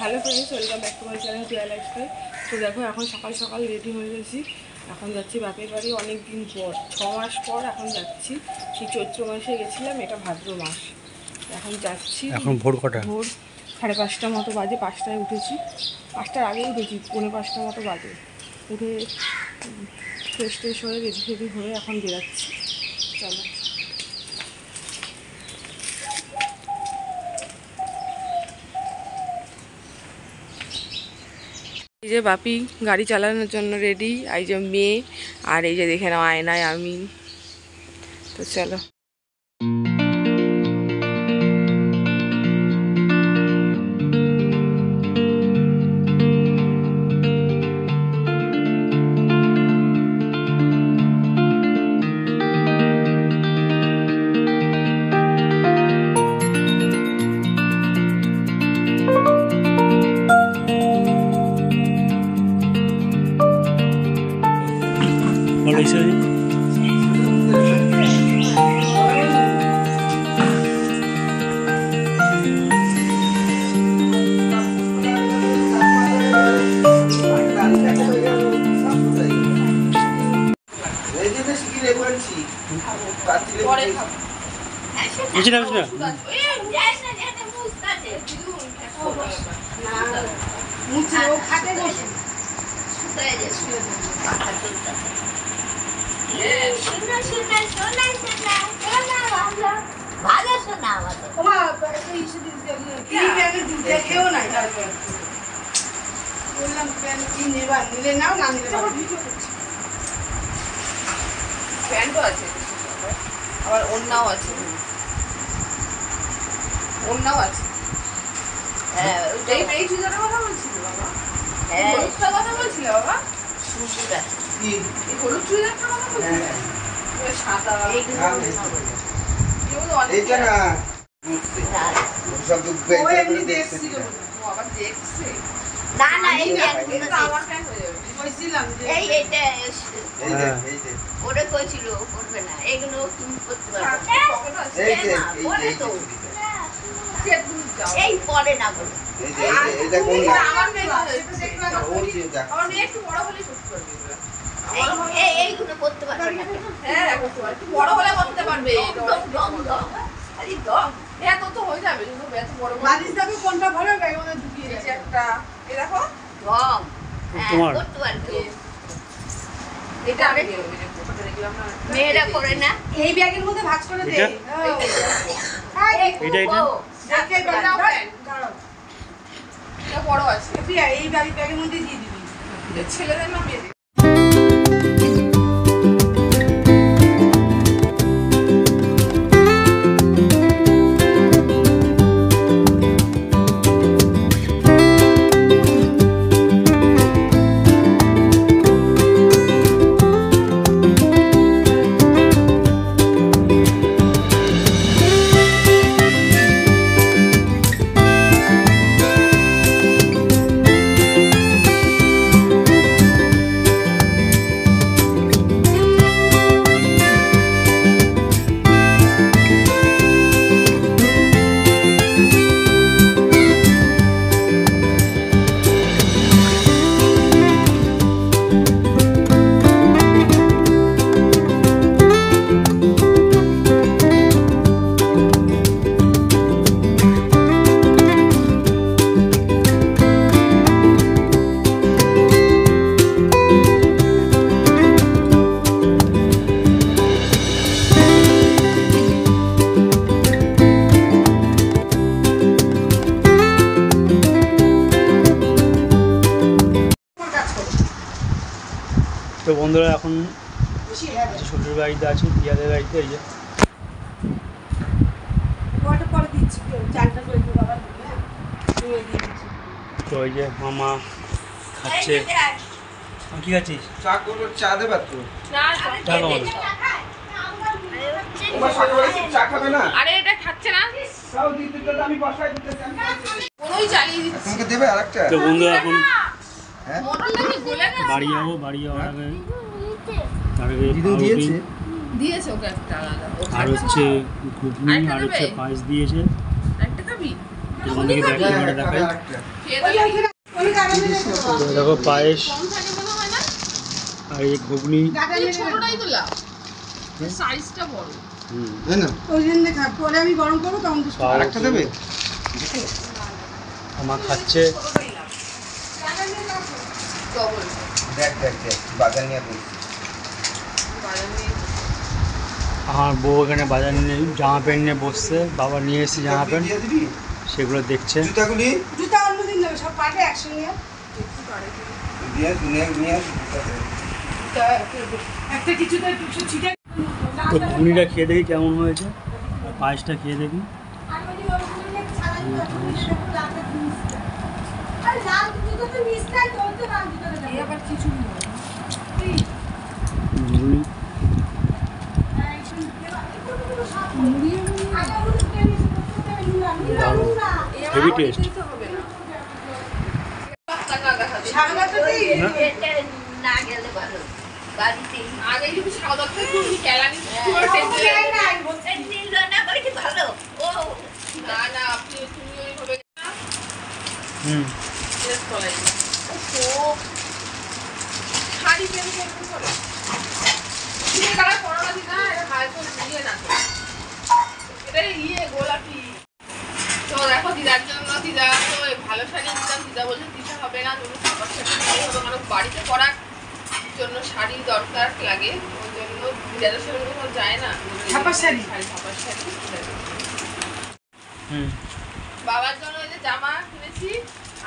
Hello friends, welcome back to my channel Piya lifestyle. তো দেখো এখন সকাল সকাল রেডি হয়ে গেছি। এখন যাচ্ছি বাপের বাড়ি, অনেক দিন পর, 6 মাস পর এখন যাচ্ছি। সেই চৈত্র মাসে গেছিলাম, এটা ভাদ্র মাস। এখন যাচ্ছি। এখন ভোর কটা? ভোর 5:30 মতো বাজে। 5টায় উঠেছি, 5টার আগেই উঠেছি, 4:45 মতো বাজে। উঠে ফ্রেশ ট্রেশ হয়ে রেডি ফেডি হয়ে এখন বেরাচ্ছি। চলো। এই যে বাপি গাড়ি চালানোর জন্য রেডি, এই যে মেয়ে, আর এই যে দেখে নাও আয়নায় আমি। তো চলো। প্যান্টও আছে, আবার ওড়নাও আছে, ওড়নাও আছে। হ্যাঁ, এই চুড়িদারের কথা বলছিল বাবা। হ্যাঁ, হলুদটার কথা বলছিল বাবা। সুন্দর কি এই হলুদ চুড়িদারটার কথা বলছিল। ওই সাদা এইগুলো এইটা না সব দুবে এমনি দেখছিল। ও আবার দেখছে। না না, এই এটা আমার প্যান্ট হয়ে যাবে। কইছিলাম যে এইটা এই যে ওরে কইছিল করবে না, এগুলো তুমি করতে পারবে। এই যে বলে তো এই পরে না বলো। এই যে এটা কোন না আমার মেয়ে এটা দেখবা না, আমার মেয়ে একটু বড় হলে করতে পারবে। এইগুলো করতে পারবে না। হ্যাঁ করতে পারবে, একটু বড় হলে করতে পারবে। আরে দম এত তো হয়ে যাবে, কিন্তু এত বড় বালিশ দাবি কোনটা ভালো লাগে ওদের ঢুকিয়ে দিয়েছে একটা। এই দেখো দম তোমার করতে পারবে। এটা আমি মেয়েরা করে না, এই ব্যাগের মধ্যে ভাঁজ করে দে। এটা যাকে দাও দাও, এটা বড় আছে। এই ব্যাগের মধ্যে দিয়ে দিবি, ছেলেদের না মেয়েদের। তো বন্ধুরা এখন শ্বশুর বাড়িতে আছি, পিয়াদের বাড়িতে। এই যে তো ওই যে মামা খাচ্ছে। কি খাচ্ছিস? চা দেবে তো? চা খাবে না? আরে এটা খাচ্ছে না, আমি বসাই দিতে চাই। কোনোই চালিয়ে দিচ্ছি। তোমাকে দেবে আরেকটা? তো বন্ধুরা এখন মটনটা কি গলে গেছে? বাড়ি যাওয়ার আগে তার আগে দিদু দিয়েছে দিয়েছে ওকে একটা আলাদা। ও আর খাচ্ছে। হচ্ছে ঘুগনি আরেকটা আর হচ্ছে দেবে? পায়েস দিয়েছে। একটা খাবি? তোমাদেরকে ব্যাক ক্যামেরা দেখাই। খেয়ে দেখি। তো দেখো পায়েস কম থাকে মনে হয় না? আর এই ঘুগনি। এই ছোটটাই তো লাও। এর সাইজটা বড়। এই না ওই জন্য খা পরে আমি গরম করবো তখন দুটো পাও আরেকটা দেবে আমার খাচ্ছে। ছোটটাই লাও। ডবল। দেখ বাজার নিয়ে বসছি বাজার নিয়ে আমার বউ এখানে বাজার নিয়ে জামা প্যান্ট নিয়ে বসছে। বাবা নিয়ে এসেছে জামা প্যান্ট, দিয়ে দিবি সেগুলো দেখছে। জুতাগুলি জুতা অন্যদিন নেবে সব পাটে একসঙ্গে একটু পারে কি? দিয়ে নিয়ে জুতাতে একটা কিছুতে দুশো ছিটে তো ঘুগনিটা খেয়ে দেখি কেমন হয়েছে, আর পায়েসটা খেয়ে দেখি। এই আবার কিছু নেই। ঘুগনি হেভি টেস্ট। দিতে হবে না। টাকা দেখাবে। সাংঘাতিক না গেলে ভালো। বাড়িতেই আগে যদি সাদা থেকে কেলানি পুরো টেস্ট নিল না করে কি ভালো। ও না আপনি তুমি ওইভাবে না টেস্ট করাই। ও শাড়ি কেন করতে হবে? তুমি কালা করোনা দিনা এটা হাই করে দিয়ে না তো। এটা গোলাপি। তো দেখো দিদার জন্য দিদা তো ভালো শাড়ি দিতাম, দিদা বলছে দিতে হবে না, তুমি সাপার শাড়ি দিতে হবে, মানে বাড়িতে পরার জন্য শাড়ি দরকার লাগে, ওই জন্য দিদাদের সঙ্গে কোথাও যায় না। ছাপার শাড়ি? ছাপার শাড়ি। হুম বাবার জন্য এই যে জামা কিনেছি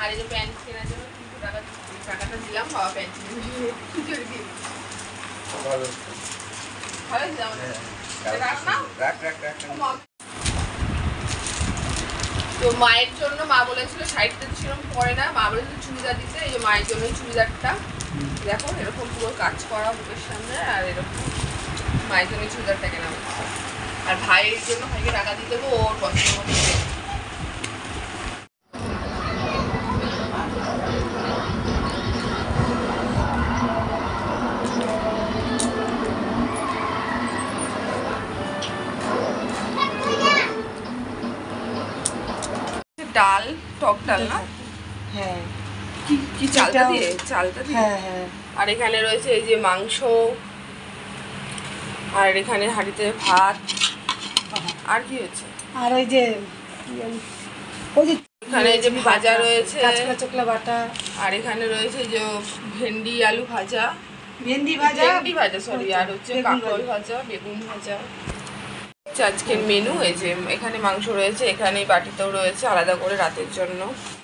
আর এই যে প্যান্ট কেনার জন্য 300 টাকা টাকাটা দিলাম, বাবা প্যান্ট কিনে ভালো ভালো জামা রাখ না। তো মায়ের জন্য মা বলেছিল শাড়িটা সেরকম পরে না, মা বলেছিল চুড়িদার দিতে, এই যে মায়ের জন্য চুড়িদারটা দেখো এরকম পুরো কাজ করা বুকের সামনে, আর এরকম মায়ের জন্য চুড়িদারটা কেনা হচ্ছে। আর ভাইয়ের জন্য ভাইকে টাকা দিয়ে দেবো, ওর পছন্দ মতো দেবে। ডাল, টক ডাল না? হ্যাঁ কি চালটা এটাও- দিয়ে? চালটা দিয়ে? হ্যাঁ হ্যাঁ আর এখানে রয়েছে এই যে মাংস, আর এখানে হাঁড়িতে ভাত, আর কি হচ্ছে? আর ওই যে ওই যে এখানে এই যে ভাজা রয়েছে, কাঁচকলা চকলা বাটা আর এখানে রয়েছে যে ভেন্ডি আলু ভাজা, ভেন্ডি ভাজা ভেন্ডি ভাজা সরি, আর হচ্ছে বেগুন কাঁকরোল ভাজা, বেগুন ভাজা। আজকের মেনু এই যে এখানে মাংস রয়েছে, এখানে এই বাটিতেও রয়েছে আলাদা করে রাতের জন্য।